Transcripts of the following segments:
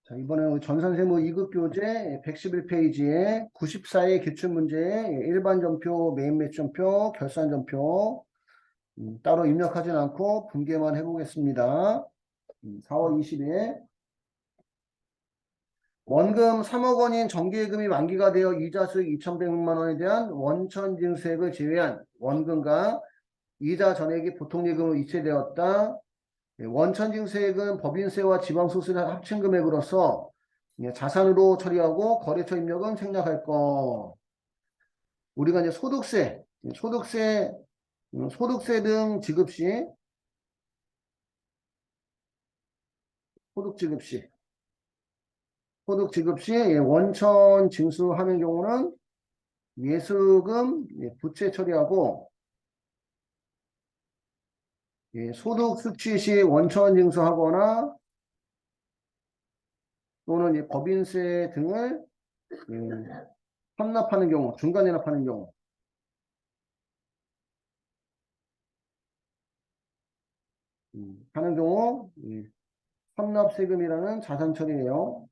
자, 이번에는 전산세무 2급 교재 111페이지에 94의 기출문제에 일반 점표, 메인 매점표, 결산 점표 따로 입력하진 않고 분개만 해보겠습니다. 4월 20일 원금 3억 원인 정기예금이 만기가 되어 이자 수익 2,100만 원에 대한 원천징수액을 제외한 원금과 이자 전액이 보통예금으로 이체되었다. 원천징수액은 법인세와 지방소득세 합친 금액으로서 자산으로 처리하고 거래처 입력은 생략할 거. 우리가 이제 소득세 등 지급 시, 소득 지급 시 원천 징수하는 경우는 예수금, 부채 처리하고 소득 수취 시 원천 징수하거나 또는 법인세 등을 환납하는 경우, 중간 연납하는 경우 하는 경우 환납세금이라는 자산 처리예요.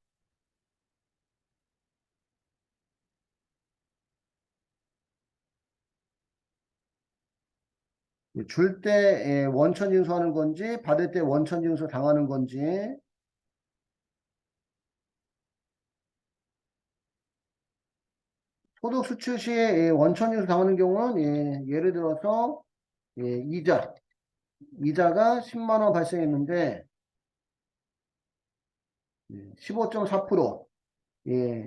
줄 때 원천 징수하는 건지 받을 때 원천 징수 당하는 건지 소득 수출 시에 원천 징수 당하는 경우는 예를 들어서 이자가 10만 원 발생했는데 15.4%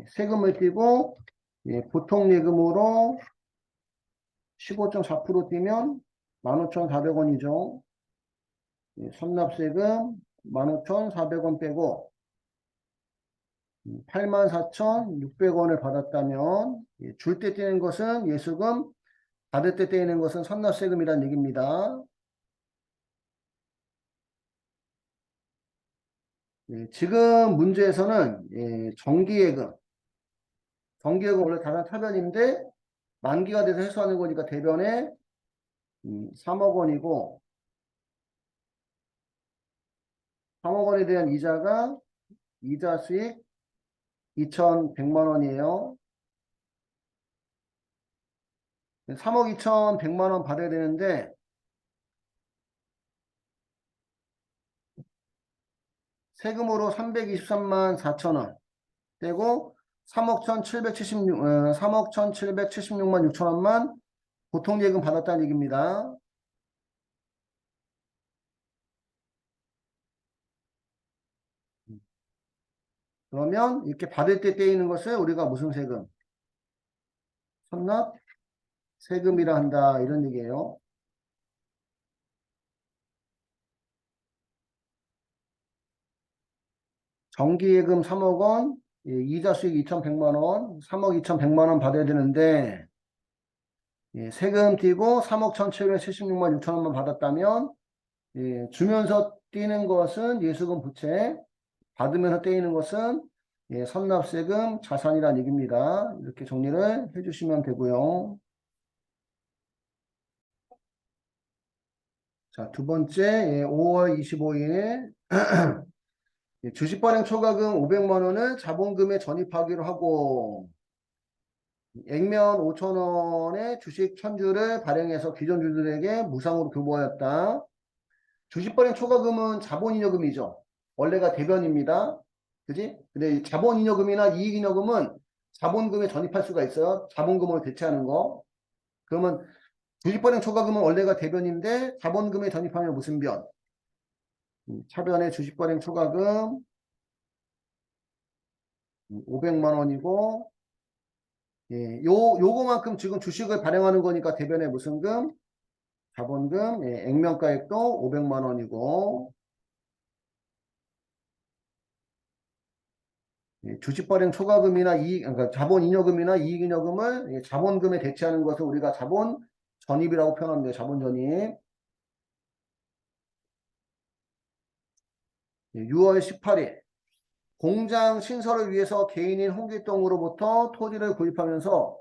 세금을 떼고 보통 예금으로 15.4% 떼면 15,400원이죠. 선납세금 15,400원 빼고 84,600원을 받았다면 줄 때 떼는 것은 예수금, 받을 때 떼는 것은 선납세금이라는 얘기입니다. 지금 문제에서는 정기예금 원래 다른 차변인데 만기가 돼서 회수하는 거니까 대변에 3억 원이고 3억 원에 대한 이자가 이자 수익 2,100만 원이에요. 3억 2,100만 원 받아야 되는데 세금으로 323만 4천 원 떼고 3억 1,776만 6천 원만 보통예금 받았다는 얘기입니다. 그러면 이렇게 받을 때 떼이는 것을 우리가 무슨 세금? 선납 세금이라 한다 이런 얘기예요. 정기예금 3억 원, 이자 수익 2,100만 원, 3억 2,100만 원 받아야 되는데 세금 떼고 3억 1,776만 6천 원만 받았다면 주면서 떼는 것은 예수금 부채, 받으면서 떼이는 것은 선납세금 자산이라는 얘기입니다. 이렇게 정리를 해주시면 되고요. 자, 두 번째 5월 25일 주식 발행 초과금 500만 원을 자본금에 전입하기로 하고 액면 5천 원의 주식 1,000주를 발행해서 기존 주주들에게 무상으로 교부하였다. 주식 발행 초과금은 자본잉여금이죠. 원래가 대변입니다. 그지? 근데 자본잉여금이나 이익잉여금은 자본금에 전입할 수가 있어요. 자본금으로 대체하는 거. 그러면 주식 발행 초과금은 원래가 대변인데 자본금에 전입하면 무슨 변? 차변의 주식 발행 초과금 500만 원이고 요거만큼 지금 주식을 발행하는 거니까 대변에 무슨 금? 자본금, 액면가액도 500만 원이고 주식 발행 초과금이나 그러니까 자본잉여금이나 이익잉여금을 자본금에 대체하는 것을 우리가 자본 전입이라고 표현합니다. 자본 전입. 6월 18일 공장 신설을 위해서 개인인 홍길동으로부터 토지를 구입하면서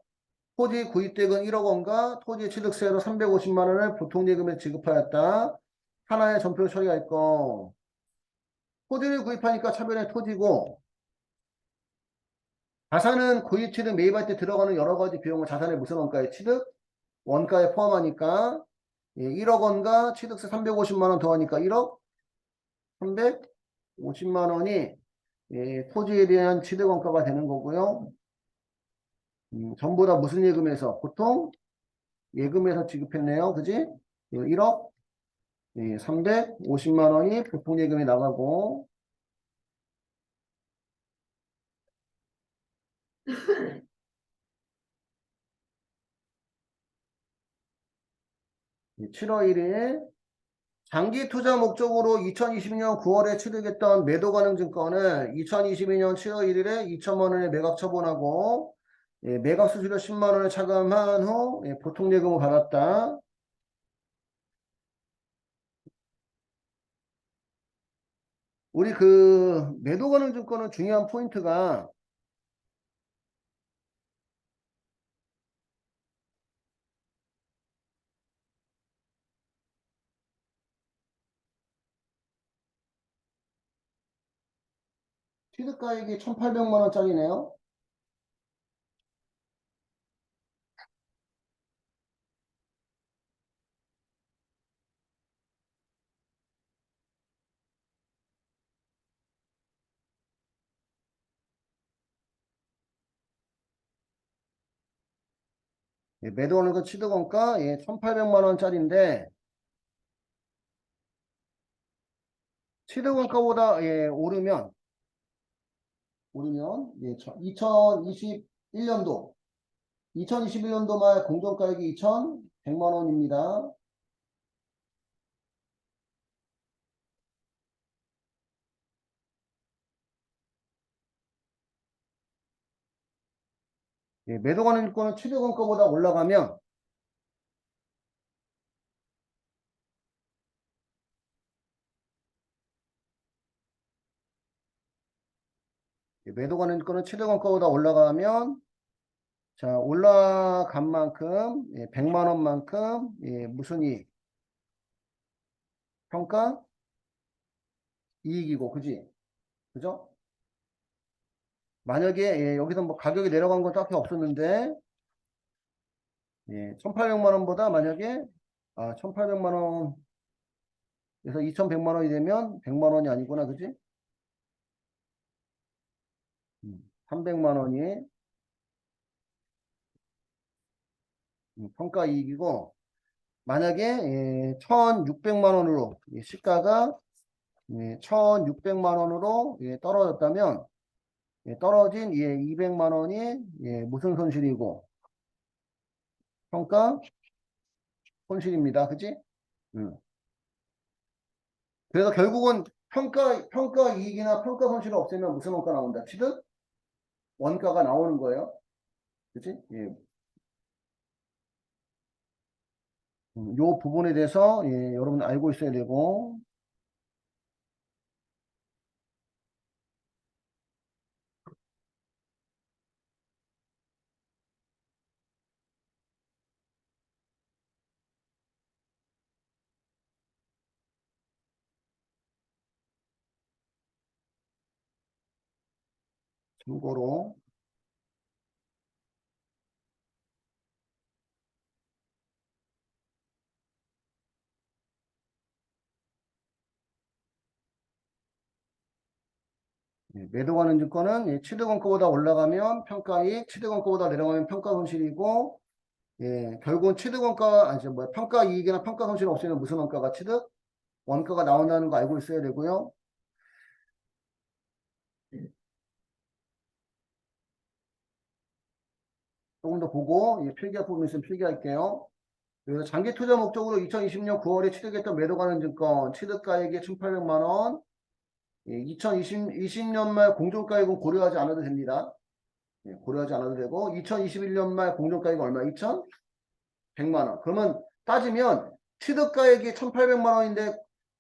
토지 구입대금 1억 원과 토지 취득세로 350만 원을 보통예금에 지급하였다. 하나의 전표 처리할 거. 토지를 구입하니까 차변에 토지고 자산은 고유취득 매입할 때 들어가는 여러 가지 비용을 자산의 무슨 원가에 취득? 원가에 포함하니까 1억 원과 취득세 350만 원 더하니까 1억 350만 원이 토지에 대한 취득 원가가 되는 거고요. 전부 다 무슨 예금에서? 보통 예금에서 지급했네요. 그지? 1억 350만 원이 보통 예금이 나가고 7월 1일 장기 투자 목적으로 2022년 9월에 취득했던 매도 가능 증권을 2022년 7월 1일에 2천만 원에 매각 처분하고 매각 수수료 10만 원을 차감한 후 보통 예금을 받았다. 우리 그 매도 가능 증권은 중요한 포인트가 취득가액이 1,800만 원짜리네요. 매도 가능 취득원가 1,800만 원짜리인데 취득원가보다 오르면 2021년도 말 공정가액이 2,100만 원입니다. 매도 가능 일권은 취득원가보다 올라가면 매도 가능 일권은 취득원가보다 올라가면 자 올라간 만큼 100만 원만큼 무슨 이익? 평가 이익이고 그지? 그죠? 만약에 여기서 뭐 가격이 내려간 건 딱히 없었는데 1,800만 원보다 만약에 1,800만 원에서 2,100만 원이 되면 100만 원이 아니구나 그지? 300만 원이 평가 이익이고 만약에 1,600만 원으로 시가가 1,600만 원으로 떨어졌다면 떨어진 200만 원이 무슨 손실이고 평가 손실입니다. 그치? 음. 그래서 결국은 평가 이익이나 평가 손실을 없애면 무슨 원가 나온다? 취득 원가가 나오는 거예요. 그치? 요 부분에 대해서 여러분 알고 있어야 되고 참고로 매도 가는 증권은 취득원가보다 올라가면 평가이익, 취득원가보다 내려가면 평가 손실이고 결국은 취득원가 아니 뭐 평가 이익이나 평가 손실을 없애면 무슨 원가가 취득 원가가 나온다는 거 알고 있어야 되고요. 조금 더 보고 필기할 부분 있으면 필기할게요. 그래서 장기 투자 목적으로 2020년 9월에 취득했던 매도 가능 증권 취득가액이 1,800만 원. 2020년 말 공정가액은 고려하지 않아도 됩니다. 고려하지 않아도 되고 2021년 말 공정가액은 얼마? 2,100만 원. 그러면 따지면 취득가액이 1,800만 원인데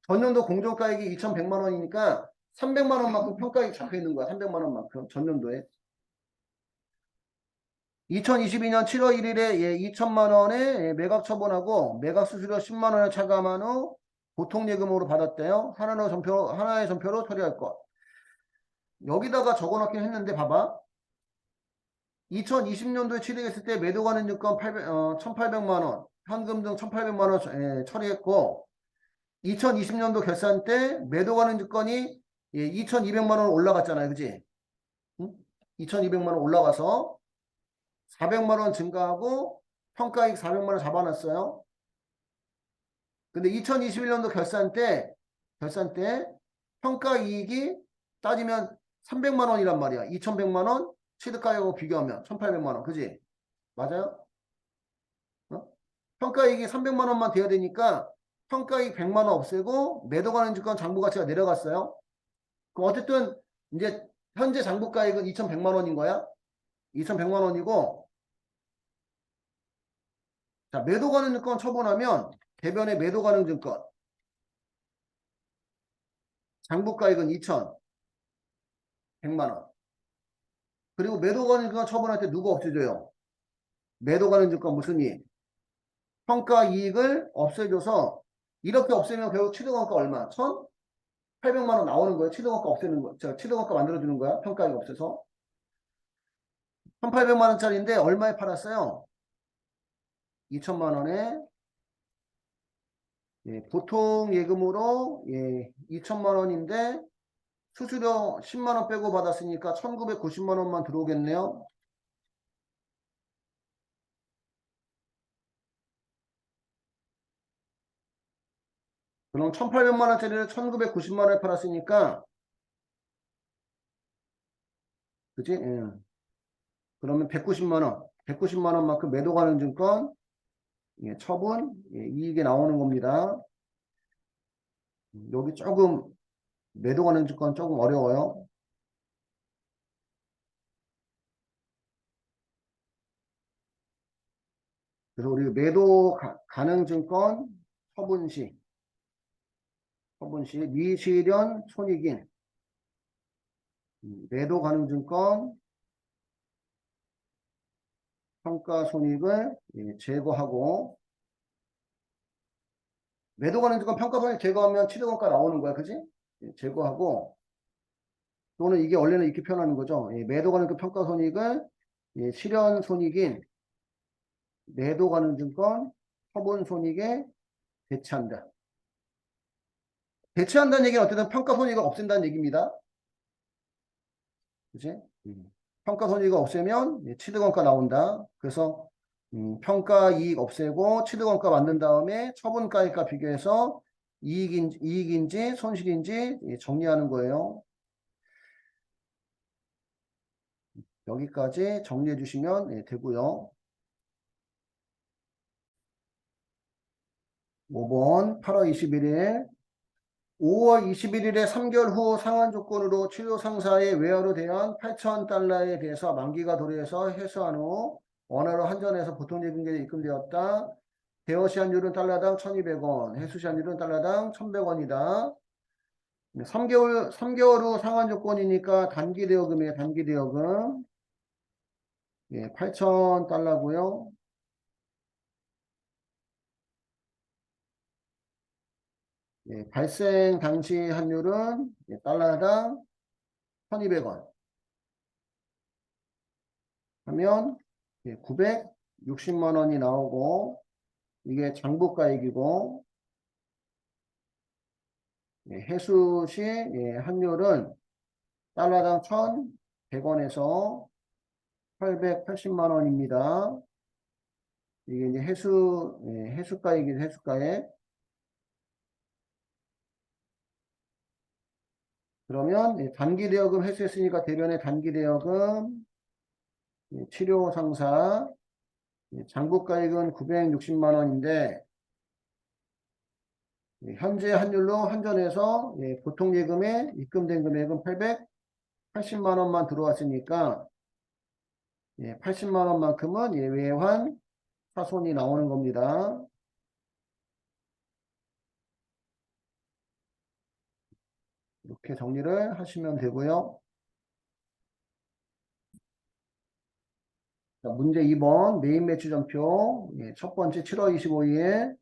전년도 공정가액이 2,100만 원이니까 300만 원만큼 평가액이 잡혀 있는 거야. 300만 원만큼 전년도에. 2022년 7월 1일에 2천만 원에 매각 처분하고 매각 수수료 10만 원을 차감한 후 보통 예금으로 받았대요. 하나의 전표로 처리할 것. 여기다가 적어놓긴 했는데 봐봐. 2020년도에 취득했을 때 매도 가는 증권 1,800만 원, 현금 등 1,800만 원 처리했고 2020년도 결산 때 매도 가는 증권이 2,200만 원 올라갔잖아요. 그지? 응? 2,200만 원 올라가서 400만 원 증가하고 평가이익 400만 원 잡아놨어요. 근데 2021년도 결산 때 평가이익이 따지면 300만 원이란 말이야. 2,100만 원 취득가격하고 비교하면 1,800만 원. 그지? 맞아요? 어? 평가이익이 300만 원만 돼야 되니까 평가이익 100만 원 없애고 매도 가는 주권 장부 가치가 내려갔어요. 그럼 어쨌든 이제 현재 장부가액은 2,100만 원인 거야. 2,100만 원이고 자, 매도 가능 증권 처분하면 대변의 매도 가능 증권 장부가액은 2,100만 원. 그리고 매도 가능 증권 처분할 때 누가 없애줘요? 매도 가능 증권 무슨 이익? 평가 이익을 없애줘서 이렇게 없애면 결국 취득원가 얼마? 1,800만 원 나오는 거예요. 취득원가 없애는 거. 취득원가 만들어주는 거야. 평가 이익 없애서. 1,800만 원짜리인데 얼마에 팔았어요? 2,000만 원에 보통 예금으로 2,000만 원인데 수수료 10만 원 빼고 받았으니까 1,990만 원만 들어오겠네요. 그럼 1,800만 원짜리를 1,990만 원에 팔았으니까 그지? 예. 그러면 190만 원. 190만 원만큼 매도 가능 증권 처분 이익에 나오는 겁니다. 여기 조금 매도 가능 증권 조금 어려워요. 그래서 우리 매도 가능 증권 처분 시 미실현 손익인 매도 가능 증권 평가 손익을 제거하고 매도 가능 증권 평가 손익 제거하면 취득원가 나오는 거야. 그지? 제거하고 또는 이게 원래는 이렇게 표현하는 거죠. 매도 가능 증권 평가 손익을 실현 손익인 매도 가능 증권 처분 손익에 대체한다. 대체한다는 얘기는 어쨌든 평가 손익을 없앤다는 얘기입니다. 그치? 평가 손익을 없애면 취득원가 나온다. 그래서 평가 이익 없애고 취득원가 만든 다음에 처분가액과 비교해서 이익인지 손실인지 정리하는 거예요. 여기까지 정리해 주시면 되고요. 5번 8월 21일 5월 21일에 3개월 후 상환 조건으로 치료 상사의 외화로 대한 8,000달러에 대해서 만기가 도래해서 회수한 후 원화로 환전해서 보통예금계에 입금되었다. 대여 시한율은 달러당 1,200원, 회수 시한율은 달러당 1,100원이다. 3개월 후 상환 조건이니까 단기 대여금이에요. 단기 대여금. 8,000달러고요. 발생 당시 환율은 달러당 1,200원 하면 960만 원이 나오고 이게 장부가액이고 해수 시 환율은 달러당 1,100원에서 880만 원입니다. 이게 이제 해수가액이죠. 해수가액. 그러면 단기 대여금 회수했으니까 대변의 단기 대여금 치료 상사 장부가액은 960만 원인데 현재 환율로 환전해서 보통 예금에 입금된 금액은 880만 원만 들어왔으니까 80만 원만큼은 외환 사손이 나오는 겁니다. 이렇게 정리를 하시면 되고요. 자, 문제 2번 메인 매출전표 첫 번째 7월 25일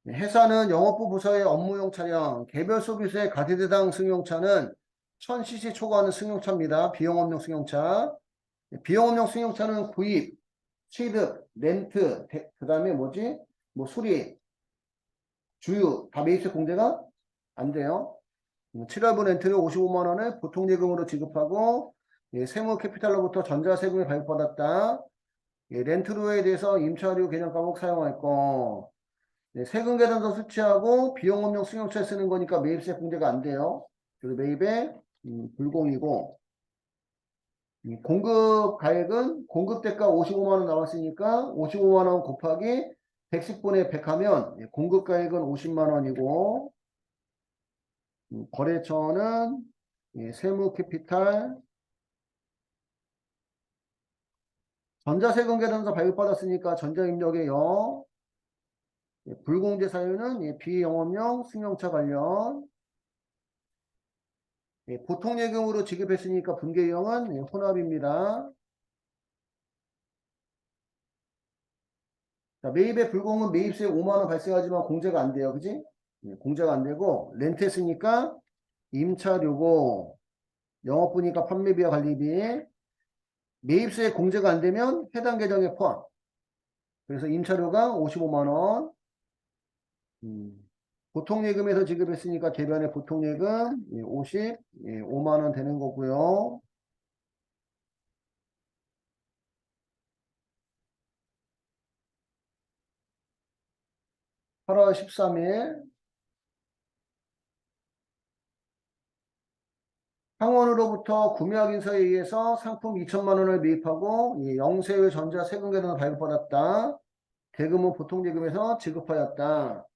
회사는 영업부 부서의 업무용 차량 개별 소비수의 가계대당 승용차는 1000cc 초과하는 승용차입니다. 비용 없는 승용차. 비용업용 승용차는 구입, 취득, 렌트, 그 다음에 뭐지? 뭐 수리, 주유 다 매입세 공제가 안 돼요. 7월분 렌트를 55만 원을 보통 예금으로 지급하고 세무 캐피탈로부터 전자세금을 발급받았다. 렌트료에 대해서 임차료 개념 과목 사용할 거. 세금 계산서 수취하고 비용업용 승용차에 쓰는 거니까 매입세 공제가 안 돼요. 그리고 매입에 불공이고 공급 가액은 공급 대가 55만 원 나왔으니까 55만 원 곱하기 110분의 100 하면 공급 가액은 50만 원이고 거래처는 세무 캐피탈 전자세금 계산서 발급받았으니까 전자입력에 0 불공제 사유는 비영업용 승용차 관련 보통 예금으로 지급했으니까 분계유형은 혼합입니다. 자, 매입의 불공은 매입세 5만 원 발생하지만 공제가 안 돼요. 그지? 공제가 안 되고 렌트 했으니까 임차료고 영업부니까 판매비와 관리비 매입세 공제가 안 되면 해당 계정에 포함. 그래서 임차료가 55만 원 보통예금에서 지급했으니까 대변의 보통예금 55만 원 되는 거고요. 8월 13일 상원으로부터 구매확인서에 의해서 상품 2천만 원을 매입하고 영세의 전자 세금 계산을 발급받았다. 대금은 보통예금에서 지급하였다.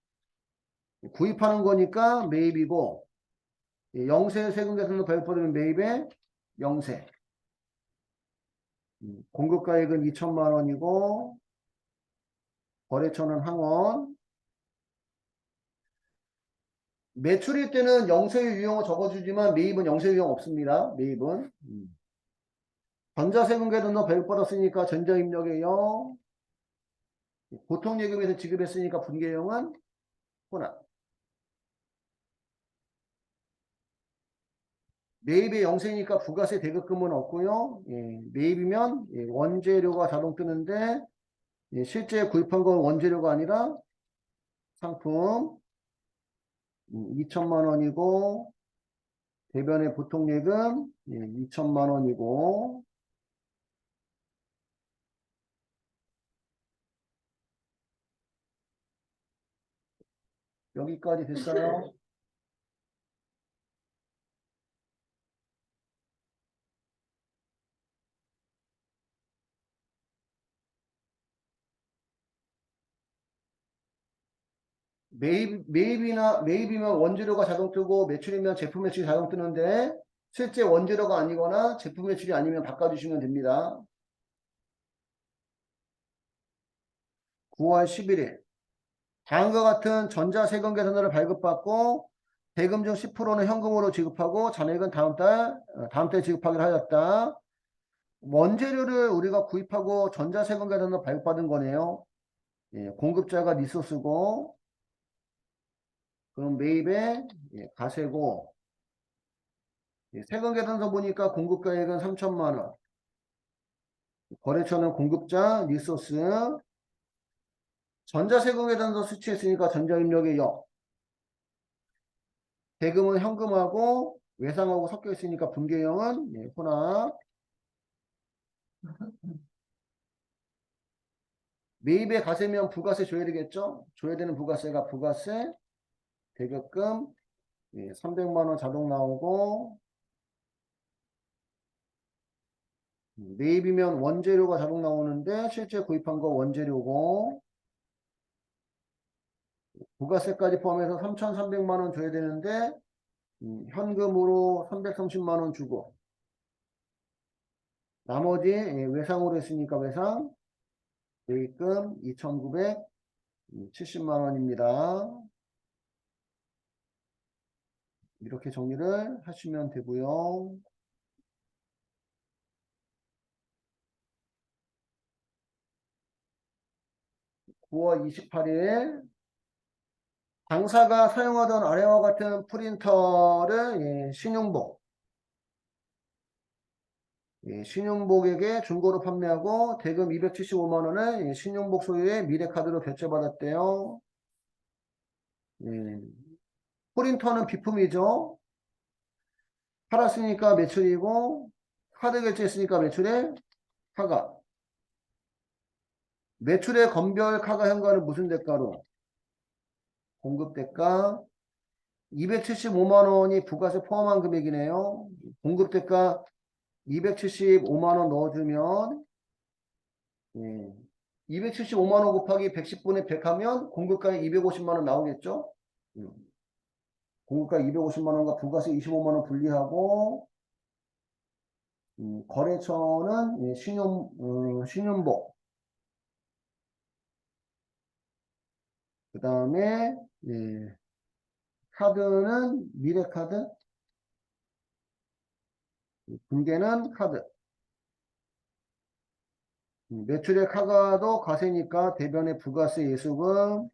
구입하는 거니까 매입이고 영세 세금 계산을 발급받으면 매입의 영세. 공급가액은 2천만 원이고 거래처는 항원. 매출일 때는 영세의 유형을 적어주지만 매입은 영세의 유형 없습니다. 매입은. 전자세금 계산도 발급받았으니까 전자입력의 0. 보통예금에서 지급했으니까 분계형은 혼합. 매입의 영세니까 부가세 대급금은 없고요. 매입이면 원재료가 자동 뜨는데 실제 구입한 건 원재료가 아니라 상품 2천만 원이고 대변의 보통예금 2천만 원이고 여기까지 됐어요. 매입이면 원재료가 자동 뜨고 매출이면 제품 매출이 자동 뜨는데 실제 원재료가 아니거나 제품 매출이 아니면 바꿔주시면 됩니다. 9월 11일 다음과 같은 전자세금 계산서를 발급받고 대금 중 10%는 현금으로 지급하고 잔액은 다음 달 지급하기로 하였다. 원재료를 우리가 구입하고 전자세금 계산서 발급받은 거네요. 공급자가 니소스고 그럼 매입에 가세고 세금 계산서 보니까 공급가액은 3천만 원. 거래처는 공급자 리소스. 전자세금 계산서 수취했으니까 전자입력의 0. 대금은 현금하고 외상하고 섞여 있으니까 분계형은 혼합. 매입에 가세면 부가세 줘야 되겠죠? 줘야 되는 부가세가 부가세, 대격금 300만 원 자동 나오고 매입이면 원재료가 자동 나오는데 실제 구입한 거 원재료고 부가세까지 포함해서 3,300만 원 줘야 되는데 현금으로 330만 원 주고 나머지 외상으로 했으니까 외상 매입금 2,970만 원입니다. 이렇게 정리를 하시면 되고요. (9월 28일) 당사가 사용하던 아래와 같은 프린터를 신용복 예, 신용복에게 중고로 판매하고 대금 275만 원을 예, 신용복 소유의 미래카드로 결제받았대요. 예, 포린터는 비품이죠. 팔았으니까 매출이고 카드 결제했으니까 매출의 카가. 매출의 건별 카가 현관은 무슨 대가로? 공급 대가 275만 원이 부가세 포함한 금액이네요. 공급 대가 275만 원 넣어주면 예, 275만 원 곱하기 110분의 100 하면 공급가 250만 원 나오겠죠? 음, 공급가 250만 원과 부가세 25만 원 분리하고 거래처는 예, 신용복 그 다음에 예, 카드는 미래카드 금괴는 카드 매출의 카가도 가세니까 대변의 부가세 예수금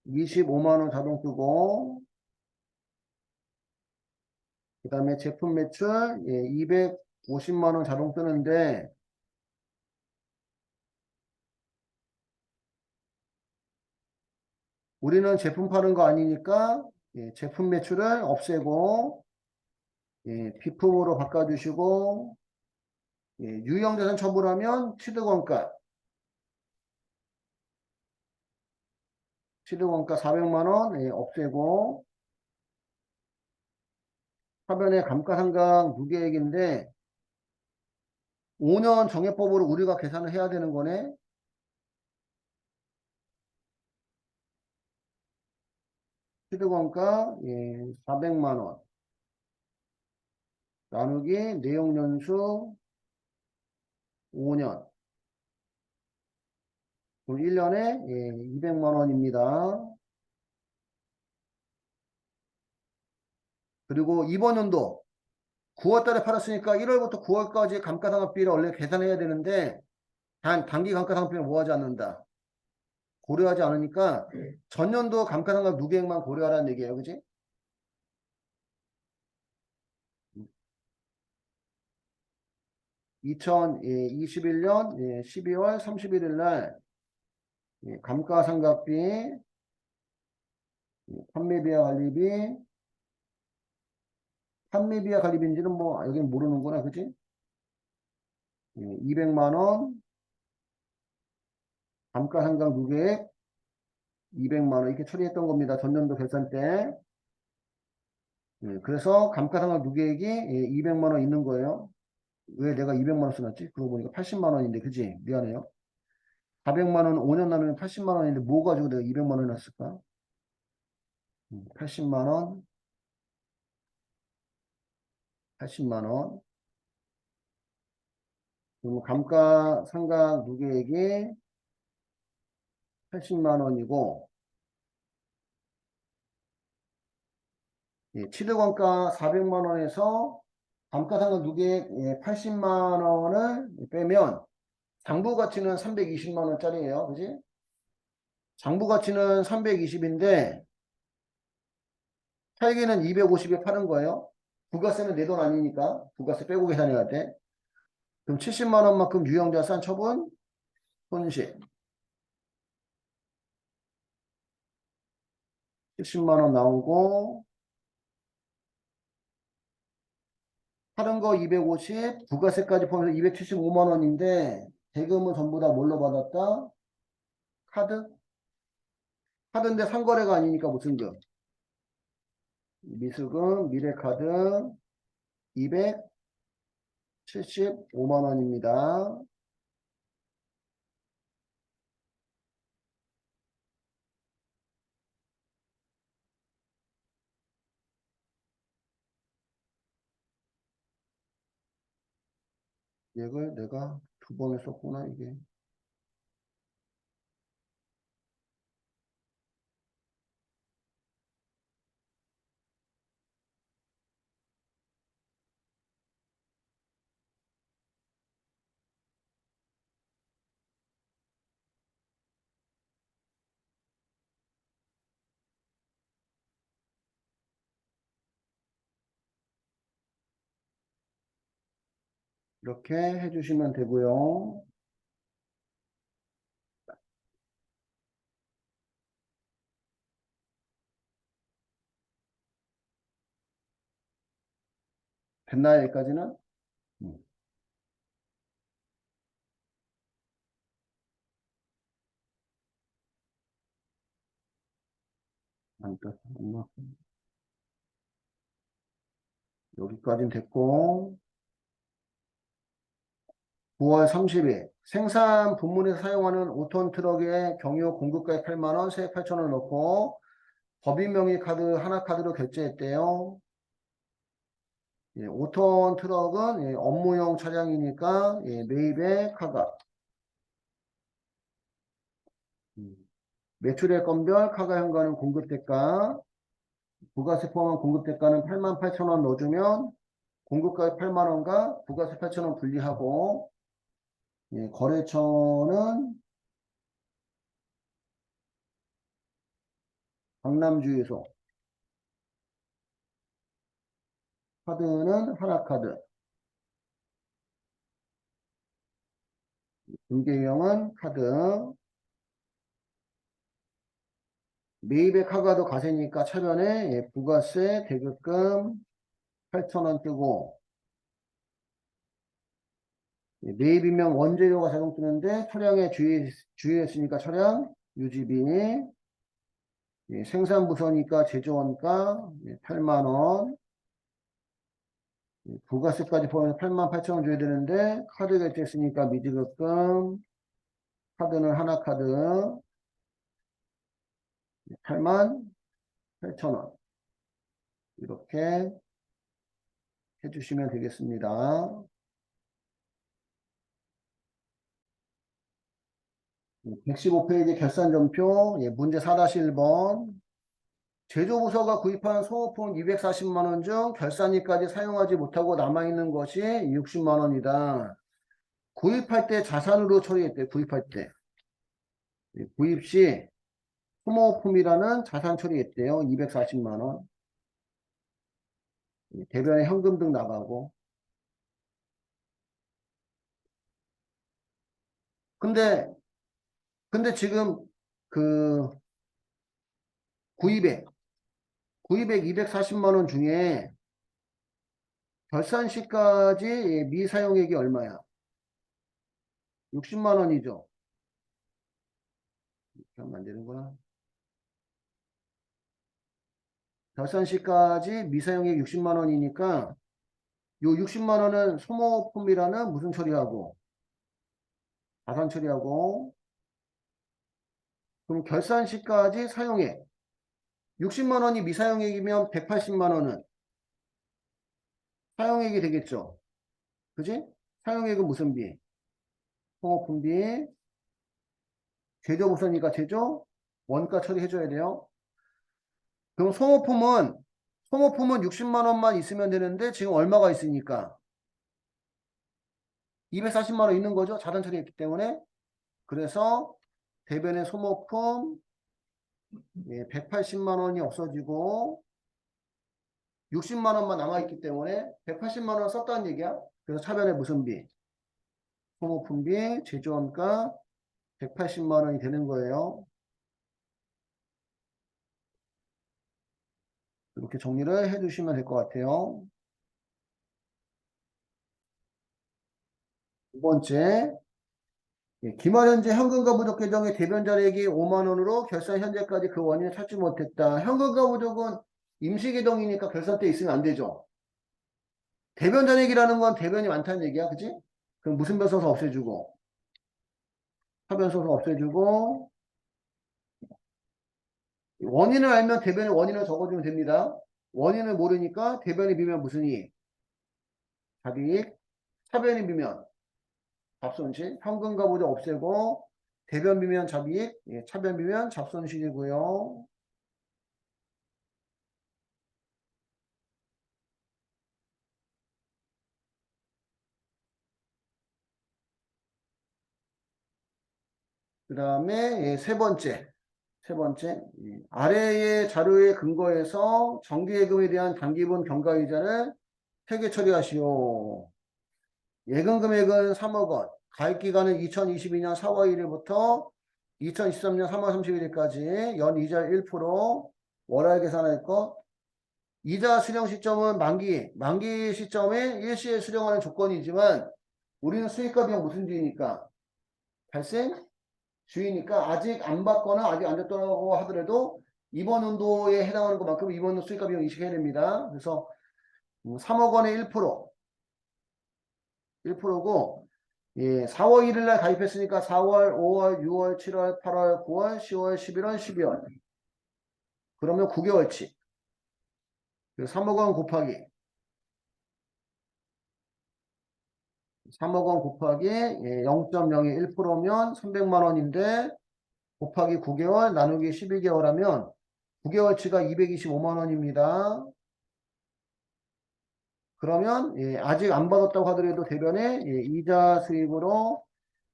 25만 원 자동 뜨고 그 다음에 제품 매출 예, 250만 원 자동 뜨는데 우리는 제품 파는 거 아니니까 예, 제품 매출을 없애고 예, 비품으로 바꿔주시고 예, 유형자산 처분하면 취득원가 400만 원 예, 없애고 화면에 감가상각 무계획인데 5년 정액법으로 우리가 계산을 해야 되는 거네. 취득원가 예, 400만 원 나누기 내용연수 5년 그럼 1년에 예, 200만 원입니다. 그리고 이번 연도 9월 달에 팔았으니까 1월부터 9월까지 감가상각비를 원래 계산해야 되는데 단기 감가상각비는 뭐하지 않는다. 고려하지 않으니까 전년도 감가상각 누계액만 고려하라는 얘기예요. 그지? 2021년 12월 31일 날 감가상각비, 판매비와 관리비, 판매비와 관리비인지는 뭐 여기는 모르는구나. 그지? 200만 원, 감가상각 누계액 200만 원 이렇게 처리했던 겁니다. 전년도 결산 때. 그래서 감가상각 누계액이 200만 원 있는 거예요. 왜 내가 200만 원 써놨지? 그러고 보니까 80만 원인데, 그지? 미안해요. 400만 원 5년 나누면 80만 원인데 뭐 가지고 내가 200만 원 해놨을까? 80만 원, 80만 원. 그럼 감가상각 누계액이 80만 원이고, 취득원가 400만 원에서 감가상각 누계액 80만 원을 빼면 장부 가치는 320만 원짜리예요. 그지? 장부 가치는 320인데 차익에는 250에 파는 거예요. 부가세는 내 돈 아니니까 부가세 빼고 계산해야 돼. 그럼 70만 원만큼 유형자산 처분 손실 70만 원 나오고 파는 거 250 부가세까지 포함해서 275만 원인데 대금은 전부 다 뭘로 받았다? 카드? 카드인데 상거래가 아니니까 무슨 금? 미수금 미래카드 275만 원입니다. 이걸 내가 두 번을 썼구나 이게. 이렇게 해주시면 되고요. 됐나요, 여기까지는? 음, 안 떴어. 여기까지는 됐고, 9월 30일 생산 부문에서 사용하는 5톤 트럭의 경유 공급가액 8만 원, 세액 8천 원 넣고 법인 명의 카드 하나 카드로 결제했대요. 예, 5톤 트럭은 예, 업무용 차량이니까 예, 매입의 카가 음, 매출액 건별 카가 현관은 공급대가 부가세 포함한 공급대가는 8만 8천 원 넣어주면 공급가액 8만 원과 부가세 8천 원 분리하고 예, 거래처는 강남주유소 카드는 하나카드 중개형은 카드 매입의 카가도 가세니까 차변에 예, 부가세 대급금 8,000원 뜨고 예, 매입이면 원재료가 자동 뜨는데 차량에 주유했으니까 차량 유지비 예, 생산부서니까 제조원가 예, 8만원 예, 부가세까지 포함해서 8만 8천원 줘야 되는데 카드 결제했으니까 미지급금 카드는 하나카드 8만 8천원 이렇게 해주시면 되겠습니다. 115페이지 결산전표 예, 문제 4-1번 제조부서가 구입한 소모품 240만 원 중 결산일까지 사용하지 못하고 남아있는 것이 60만 원이다. 구입할 때 자산으로 처리했대. 구입할 때. 예, 구입 시 소모품이라는 자산 처리했대요. 240만 원. 예, 대변에 현금 등 나가고. 근데 지금 그 구입액 240만 원 중에 결산 시까지 예, 미사용액이 얼마야? 60만 원이죠. 이렇게 하면 안 되는구나. 결산 시까지 미사용액 60만 원이니까 요 60만 원은 소모품이라는 무슨 처리하고 자산 처리하고 그럼 결산 시까지 사용액 60만 원이 미사용액이면 180만 원은 사용액이 되겠죠. 그지? 사용액은 무슨 비? 소모품비 제조 부서니까 제조 원가 처리해줘야 돼요. 그럼 소모품은 60만 원만 있으면 되는데 지금 얼마가 있으니까 240만 원 있는 거죠. 자산 처리했기 때문에. 그래서 대변의 소모품 180만 원이 없어지고 60만 원만 남아있기 때문에 180만 원 썼다는 얘기야. 그래서 차변에 무슨 비? 소모품비, 제조원가 180만 원이 되는 거예요. 이렇게 정리를 해주시면 될 것 같아요. 두 번째, 기말 현재 현금과 부족 계정의 대변 잔액이 5만 원으로 결산 현재까지 그 원인을 찾지 못했다. 현금과 부족은 임시 계정이니까 결산 때 있으면 안 되죠. 대변 잔액이라는 건 대변이 많다는 얘기야, 그치? 그럼 무슨 변 써서 없애주고, 하변 써서 없애주고, 원인을 알면 대변의 원인을 적어주면 됩니다. 원인을 모르니까 대변이 비면 무슨 이? 잡이익, 차변이 비면 잡손실, 현금과 부족 없애고, 대변 비면 잡이익, 예, 차변 비면 잡손실이고요. 그 다음에 세 번째 아래의 자료에 근거해서 정기예금에 대한 단기분 경과이자를 회계 처리하시오. 예금 금액은 3억 원. 가입 기간은 2022년 4월 1일부터 2023년 3월 31일까지 연 이자 1%, 월할 계산할 것. 이자 수령 시점은 만기 시점에 일시에 수령하는 조건이지만 우리는 수익과 비용 무슨 주의니까? 발생 주의니까 아직 안 받거나 아직 안 됐다고 하더라도 이번 연도에 해당하는 것만큼 이번 연도 수익과 비용 인식해야 됩니다. 그래서 3억 원에 1%고 예, 4월 1일 날 가입했으니까 4월, 5월, 6월, 7월, 8월, 9월, 10월, 11월, 12월. 그러면 9개월치. 3억 원 곱하기 3억 원 곱하기 0.02 1%면 300만 원인데 곱하기 9개월 나누기 12개월 하면 9개월치가 225만 원입니다. 그러면 예, 아직 안 받았다고 하더라도 대변에 예, 이자 수익으로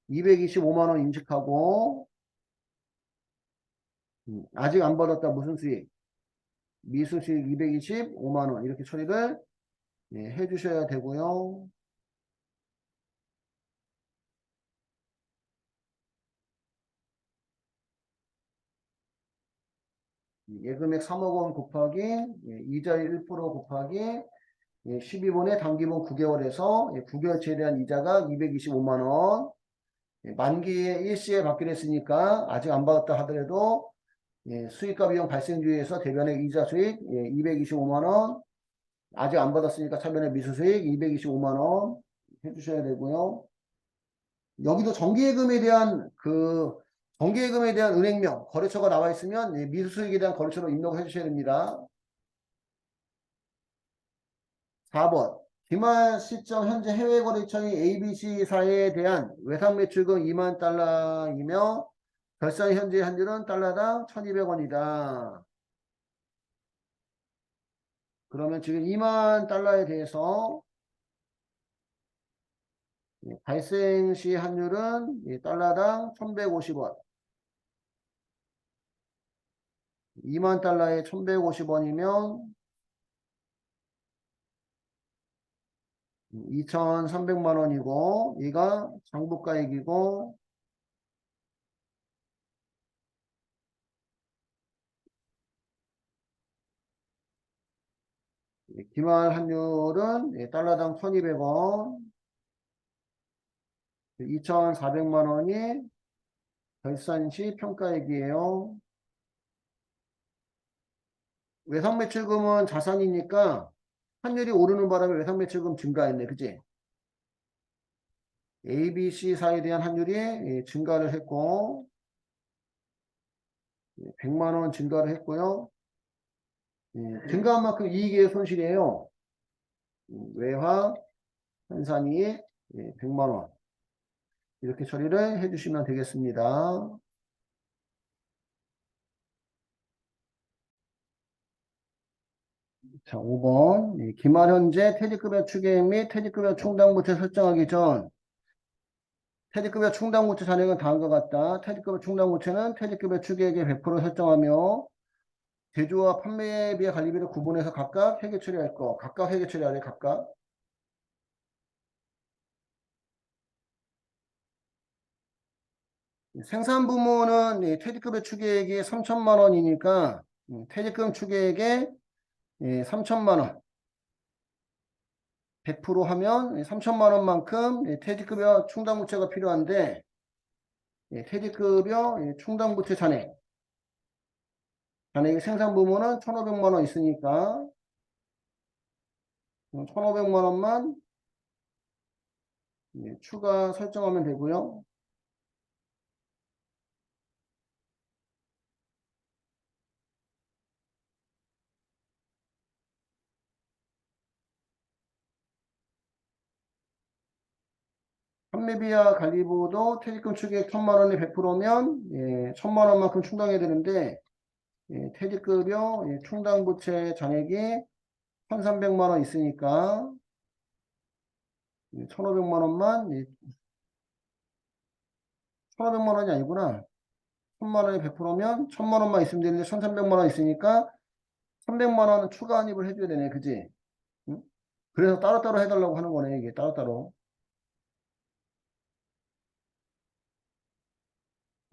225만 원 인식하고 아직 안 받았다 무슨 수익? 미수 수익 225만 원 이렇게 처리를 예, 해 주셔야 되고요. 예금액 3억 원 곱하기 예, 이자 1% 곱하기 예, 12분의 단기분 9개월에서 예, 9개월치에 대한 이자가 225만 원. 예, 만기에 일시에 받기로 했으니까 아직 안 받았다 하더라도 예, 수익과 비용 발생주의에서 대변액 이자 수익 예, 225만 원. 아직 안 받았으니까 차변의 미수 수익 225만 원 해주셔야 되고요. 여기도 정기예금에 대한 은행명 거래처가 나와 있으면 예, 미수 수익에 대한 거래처로 입력을 해주셔야 됩니다. 4번 기말 시점 현재 해외 거래처인 ABC사에 대한 외상 매출금 2만 달러이며 결산 현재 환율은 달러당 1200원이다. 그러면 지금 2만 달러에 대해서 발생 시 환율은 달러당 1150원. 2만 달러에 1150원이면 2300만 원이고 이가 장부가액이고 기말 환율은 달러당 1200원 2400만 원이 결산 시 평가액이에요. 외상 매출금은 자산이니까 환율이 오르는 바람에 외상 매출금 증가했네. 그치? ABC사에 대한 환율이 증가를 했고 100만 원 증가를 했고요. 증가한 만큼 이익의 손실이에요. 외화 환산이익 100만 원 이렇게 처리를 해주시면 되겠습니다. 자, 5번 기말 현재 퇴직급여 추계액 및 퇴직급여 충당부채 설정하기 전 퇴직급여 충당부채 잔액은 다음과 같다. 퇴직급여 충당부채는 퇴직급여 추계액의 100% 설정하며 제조와 판매비와 관리비를 구분해서 각각 회계 처리할 거. 각각 회계 처리하래, 각각. 생산 부문은 퇴직급여 추계액이 3천만 원이니까 퇴직금 추계액에 3천만 원. 100% 하면 3천만 원만큼 퇴직급여 충당부채가 필요한데 퇴직급여 충당부채 잔액. 잔액이 생산 부문은 1,500만 원 있으니까 1,500만 원만 추가 설정하면 되고요. 판매비와 관리비도 퇴직금 추계액 1,000만 원이 100%면 1,000만 원만큼 충당해야 되는데 퇴직급여 충당부채 잔액이 1,300만 원 있으니까 1,500만 원만 1,500만 원이 아니구나. 1,000만 원이 100%면 1,000만 원만 있으면 되는데 1,300만 원 있으니까 300만 원은 추가 환입을 해줘야 되네. 그지? 응? 그래서 따로따로 해달라고 하는 거네. 이게 따로따로.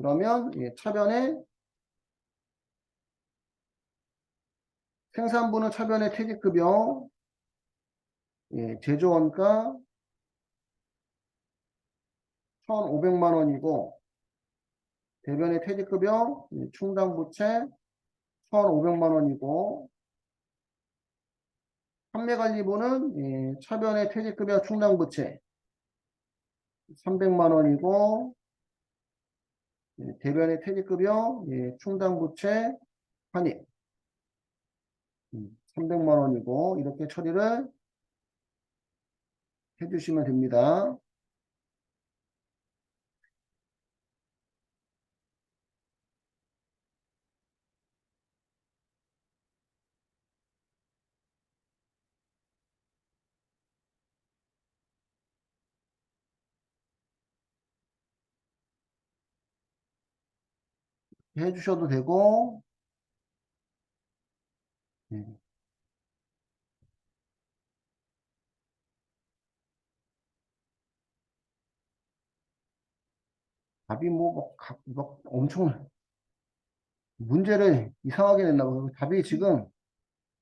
그러면 차변에 생산부는 차변의 퇴직급여 제조원가 1,500만 원이고 대변의 퇴직급여 충당부채 1,500만 원이고 판매관리부는 차변의 퇴직급여 충당부채 300만 원이고 대변의 퇴직급여 충당부채 환입 300만 원이고 이렇게 처리를 해주시면 됩니다. 해주셔도 되고 예, 답이 뭐 엄청 문제를 이상하게 냈나 봐요. 답이 지금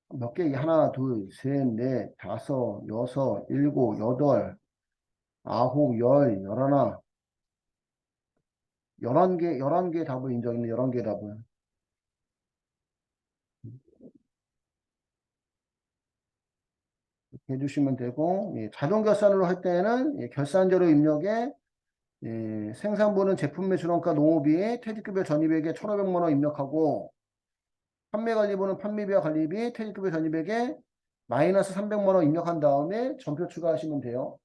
몇 개, 하나, 둘, 셋, 넷, 다섯, 여섯, 일곱, 여덟, 아홉, 열, 열하나, 11개 답을 인정했네, 11개 답을. 이렇게 해주시면 되고, 자동 결산으로 할 때는 결산자료 입력에 생산부는 제품 매출원가 농업비에 퇴직급여 전입액에 1,500만 원 입력하고, 판매관리부는 판매비와 관리비, 퇴직급여 전입액에 마이너스 300만 원 입력한 다음에 전표 추가하시면 돼요.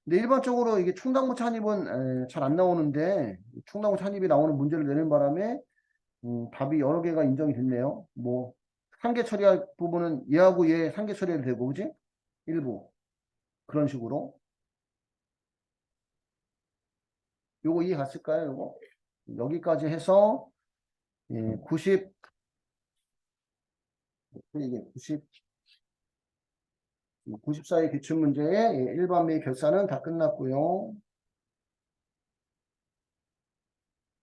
근데 일반적으로 이게 충당부 찬입은 잘 안 나오는데 충당부 찬입이 나오는 문제를 내는 바람에 답이 여러 개가 인정이 됐네요. 뭐 상계 처리할 부분은 얘하고 얘 상계 처리해도 되고 그지? 일부 그런 식으로 요거 이해 갔을까요? 요거 여기까지 해서 94의 기출문제의 일반매입 결산은 다 끝났고요.